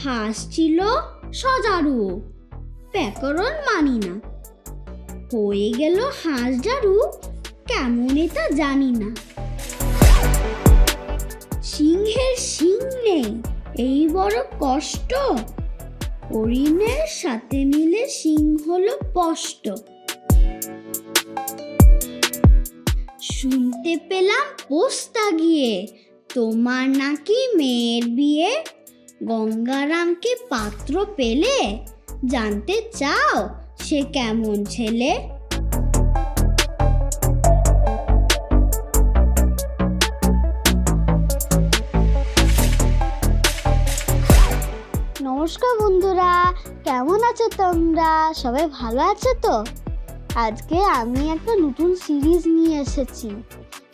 হাঁস ছিল সজারু, ব্যাকরণ মানি না। হয়ে গেল হাঁস ঝাড়ু, কেমনে তা জানি না। সিংহের সিং নেই, এই বড় কষ্ট, হরিণের সাথে মিলে সিং হলো স্পষ্ট। শুনতে পেলাম পোস্তা গিয়ে, তোমার নাকি মেয়ের বিয়ে। গঙ্গারামকে পাত্র পেলে, জানতে চাও সে কেমন ছেলে? নমস্কার বন্ধুরা, কেমন আছো তোমরা? সবাই ভালো আছো তো? আজকে আমি একটা নতুন সিরিজ নিয়ে এসেছি।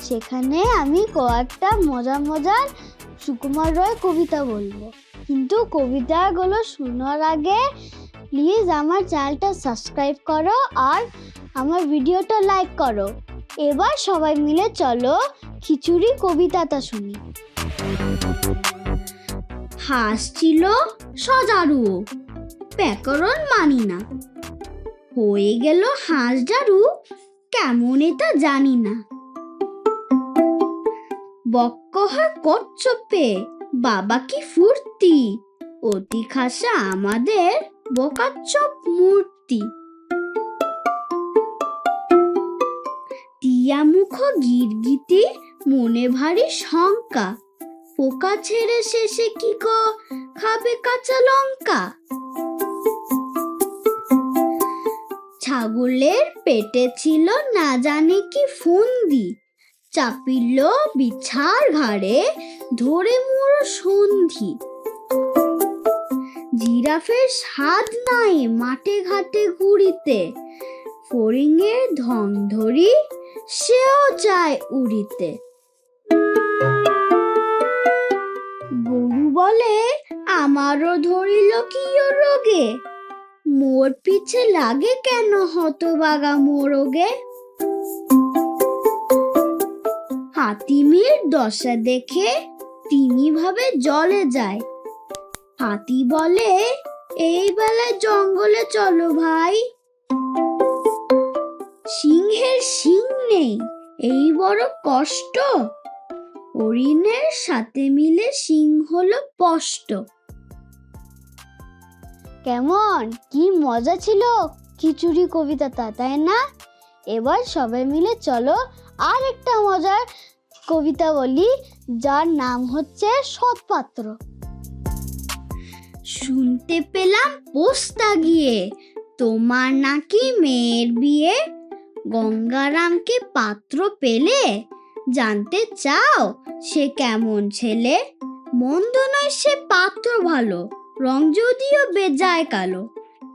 সেখানে আমি কয়েকটা মজার সুকুমার রায় কবিতা বলবো। কিন্তু কবিতাগুলো শোনার আগে প্লিজ আমার চ্যানেলটা সাবস্ক্রাইব করো আর আমার ভিডিওটা লাইক করো। এবার সবাই মিলে চলো খিচুড়ি কবিতাটা শুনি। হাঁস ছিল সজারু, ব্যাকরণ মানি না। হয়ে গেল হাঁস ঝাড়ু, কেমন তা জানি না। বক্ক হয় কচ্ছপে, বাবা কি ফুর্তি, অতি খাসা আমাদের বোকাচ্ছপ মূর্তি। টিয়া মুখ গিরগিটি, মনে ভারী শঙ্কা, পোকা ছেড়ে শেষে কি গো খাবে কাঁচা লঙ্কা। ছাগলের পেটে ছিল না জানে কি ফন্দি, চাপিল বিছার ঘাড়ে ধরে মোর সন্ধি। জিরাফের স্বাদ নাই মাঠে ঘাটে ঘুরিতে, ফড়িংয়ের ঢং ধরি সেও চায় উড়িতে। গরু বলে আমারও ধরিল কি রোগে, মোর পিছে লাগে কেন হতবাগা মোরগে। হাতিমির দশা দেখে তিনি ভাবে জলে যায়, হাতি বলে এই বেলায় জঙ্গলে চলো ভাই। সিংহের সিং নেই, এই বড় কষ্ট, হরিণের সাথে মিলে সিং হলো স্পষ্ট। কেমন কি মজা ছিল খিচুড়ি কবিতাটা, তাই না? এবার সবাই মিলে চলো আর একটা মজার কবিতা বলি, যার নাম হচ্ছে সৎপাত্র। শুনতে পেলাম পোস্তা গিয়ে, তোমার নাকি মেয়ের বিয়ে। গঙ্গারামকে পাত্র পেলে, জানতে চাও সে কেমন ছেলে? মন্দ নয় সে পাত্র ভালো, রং যদিও বেজায় কালো।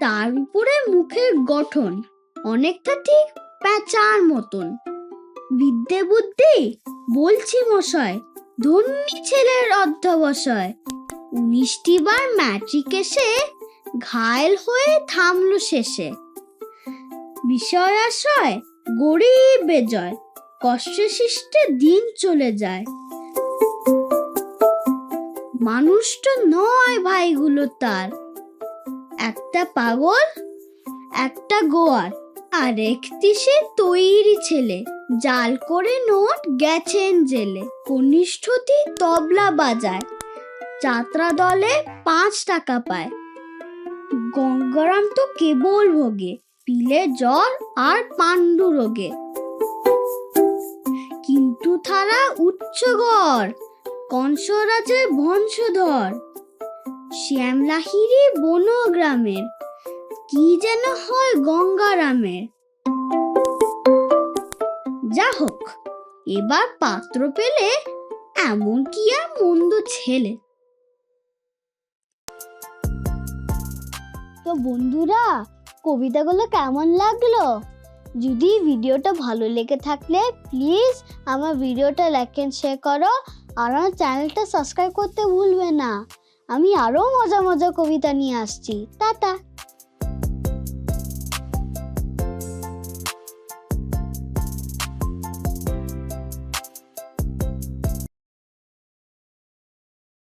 তার উপরে মুখের গঠন অনেকটা ঠিক প্যাঁচার মতন। বিদ্যে বুদ্ধি বলছি মশাই, ধন্যী ছেলের অধ্যবসায়। 19টি বার ম্যাট্রিক এসে ঘায়েল হয়ে থামলো শেষে। বিষয় আশয় গরিব বেজয়, কষ্টে সৃষ্টে দিন চলে যায়। মানুষ তো নয় ভাইগুলো তার, একটা পাগল একটা গোয়ার, আর একটি সে তৈরি ছেলে, জাল করে নোট গেছেন জেলে। কনিষ্ঠটি তবলা বাজায়, যাত্রা দলে 5 টাকা পায়। গঙ্গারাম তো কেবল ভোগে, পিলে জ্বর আর পাণ্ডু রোগে। কিন্তু তারা উচ্চগড়, কংসরাজের বংশধর। শ্যামলাহিরি বনগ্রামের, কি যেন হয় গঙ্গারামের। যা হোক, এবার পাত্র পেলে এমন কি আর মন্দ ছেলে। তো বন্ধুরা, কবিতাগুলো কেমন লাগলো? যদি ভিডিওটা ভালো লেগে থাকলে প্লিজ আমার ভিডিওটা লাইক এন্ড শেয়ার করো আর আমার চ্যানেলটা সাবস্ক্রাইব করতে ভুলবে না। আমি আরো মজার কবিতা নিয়ে আসছি। টাটা।